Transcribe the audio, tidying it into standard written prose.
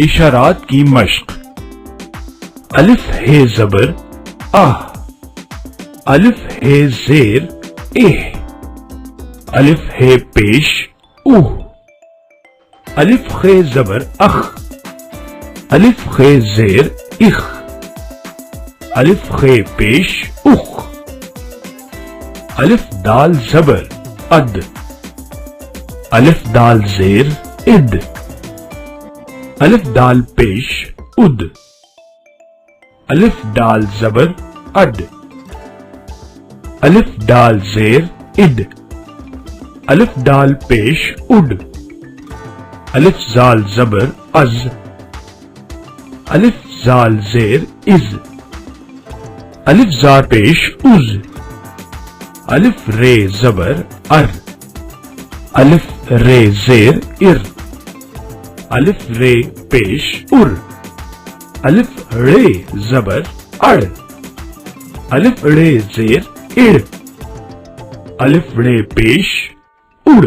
इशारात की मश्क। अलिफ है ज़बर आह, अलिफ है ज़ेर एह, अलिफ है पेश ऊह, अलिफ है ज़बर अख, अलिफ है ज़ेर इख, अलिफ है पेश उख, अलिफ दाल ज़बर अद, अलिफ दाल ज़ेर इद, अलिफ दाल पेश उद, अलिफ दाल ज़बर अड, अलिफ दाल ज़ेर इद, अलिफ दाल पेश उड, अलिफ जाल ज़बर अज, अलिफ जाल ज़ेर इज, अलिफ ज़ा पेश उज, अलिफ रे ज़बर अर, अलिफ रे ज़ेर इर, अलिफ रे पेश उर, अलिफ रे ज़बर अड़, अलिफ रे ज़ेर इड़, अलिफ रे पेश उड़।